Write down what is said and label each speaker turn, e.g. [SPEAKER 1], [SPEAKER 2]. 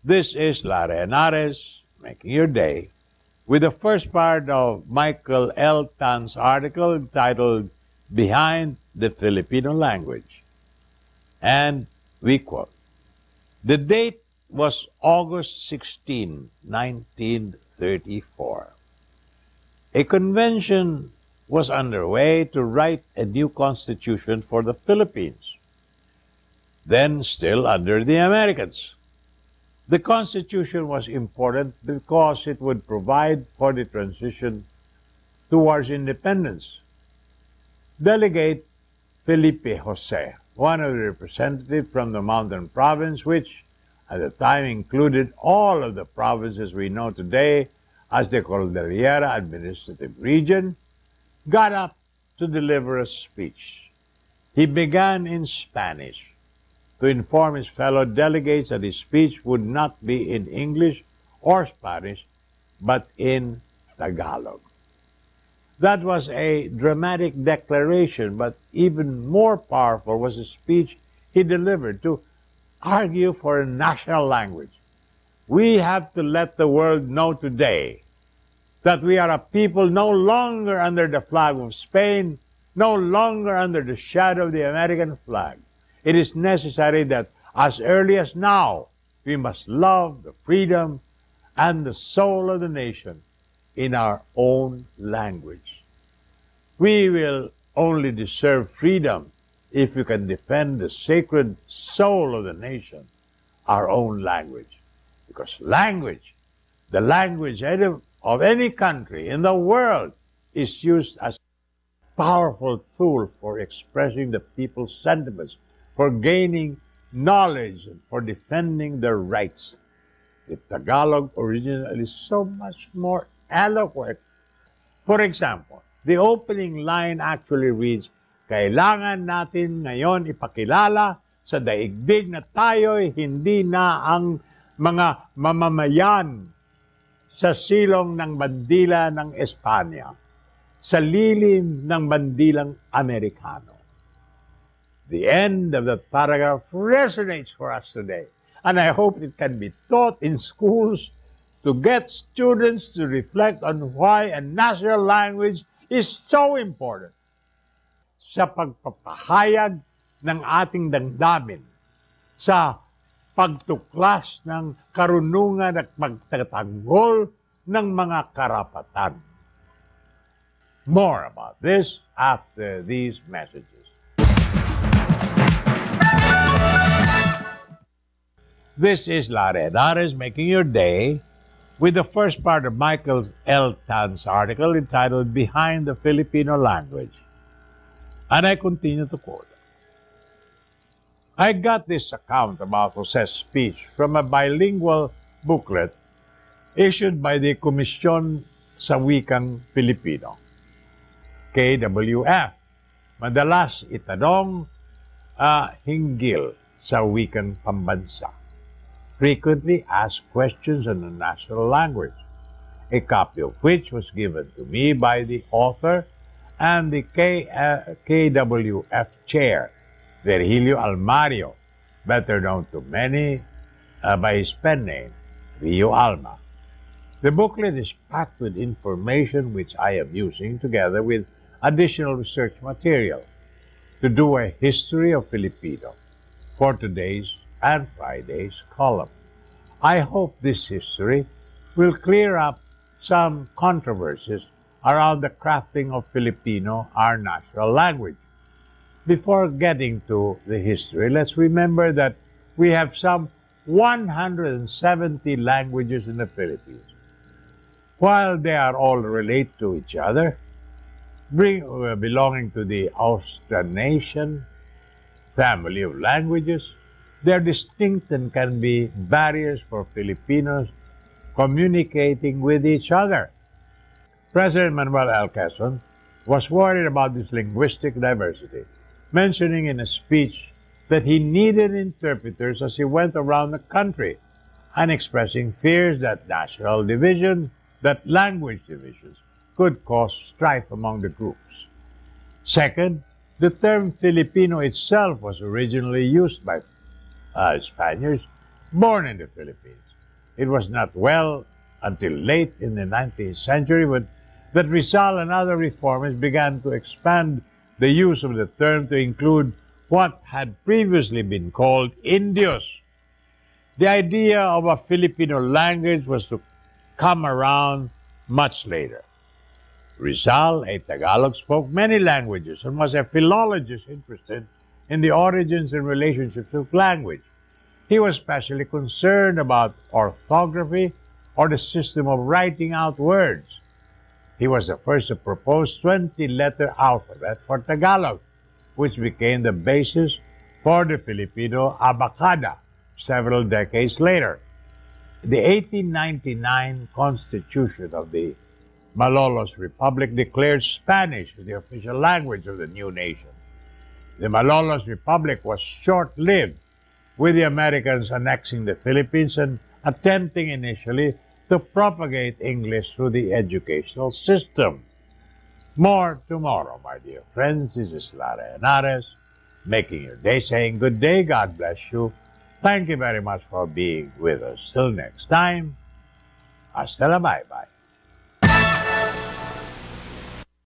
[SPEAKER 1] This is Lara Henares, making your day, with the first part of Michael L. Tan's article entitled Behind the Filipino Language. And we quote, "The date was August 16, 1934. A convention was underway to write a new constitution for the Philippines, then still under the Americans. The Constitution was important because it would provide for the transition towards independence. Delegate Felipe Jose, one of the representatives from the Mountain Province, which at the time included all of the provinces we know today as the Cordillera Administrative Region, got up to deliver a speech. He began in Spanish to inform his fellow delegates that his speech would not be in English or Spanish, but in Tagalog. That was a dramatic declaration, but even more powerful was the speech he delivered to argue for a national language. We have to let the world know today that we are a people no longer under the flag of Spain, no longer under the shadow of the American flag. It is necessary that as early as now, we must love the freedom and the soul of the nation in our own language. We will only deserve freedom if we can defend the sacred soul of the nation, our own language. Because language, the language of any country in the world, is used as a powerful tool for expressing the people's sentiments, for gaining knowledge, and for defending their rights. The Tagalog original is so much more eloquent. For example, the opening line actually reads, "Kailangan natin ngayon ipakilala sa daigdig na tayo'y hindi na ang mga mamamayan sa silong ng bandila ng Espanya, sa lilim ng bandilang Amerikano." The end of that paragraph resonates for us today, and I hope it can be taught in schools to get students to reflect on why a national language is so important sa pagpapahayag ng ating damdamin, sa pagtuklas ng karunungan at pagtatanggol ng mga karapatan. More about this after these messages. This is Lara Henares making your day with the first part of Michael L. Tan's article entitled Behind the Filipino Language. And I continue to quote. I got this account about Jose's speech from a bilingual booklet issued by the Komisyon sa Wikang Filipino, KWF. Madalas itanong, hinggil sa wikang pambansa. Frequently asked questions on the national language, a copy of which was given to me by the author and the KWF chair, Virgilio Almario, better known to many by his pen name, Rio Alma. The booklet is packed with information which I am using together with additional research material to do a history of Filipino for today's and Friday's column. I hope this history will clear up some controversies around the crafting of Filipino, our national language. Before getting to the history, let's remember that we have some 170 languages in the Philippines. While they are all related to each other, belonging to the Austronesian family of languages, they're distinct and can be barriers for Filipinos communicating with each other. President Manuel L. Quezon was worried about this linguistic diversity, mentioning in a speech that he needed interpreters as he went around the country, and expressing fears that national division, that language divisions, could cause strife among the groups. Second, the term Filipino itself was originally used by Spaniards born in the Philippines. It was not well until late in the 19th century that Rizal and other reformers began to expand the use of the term to include what had previously been called Indios. The idea of a Filipino language was to come around much later. Rizal, a Tagalog, spoke many languages and was a philologist interested in the origins and relationships of language. He was especially concerned about orthography or the system of writing out words. He was the first to propose 20-letter alphabet for Tagalog, which became the basis for the Filipino abacada several decades later. The 1899 Constitution of the Malolos Republic declared Spanish the official language of the new nation. The Malolos Republic was short-lived, with the Americans annexing the Philippines and attempting initially to propagate English through the educational system. More tomorrow, my dear friends. This is Lara Henares, making your day, saying good day, God bless you. Thank you very much for being with us. Till next time, hasta la bye-bye.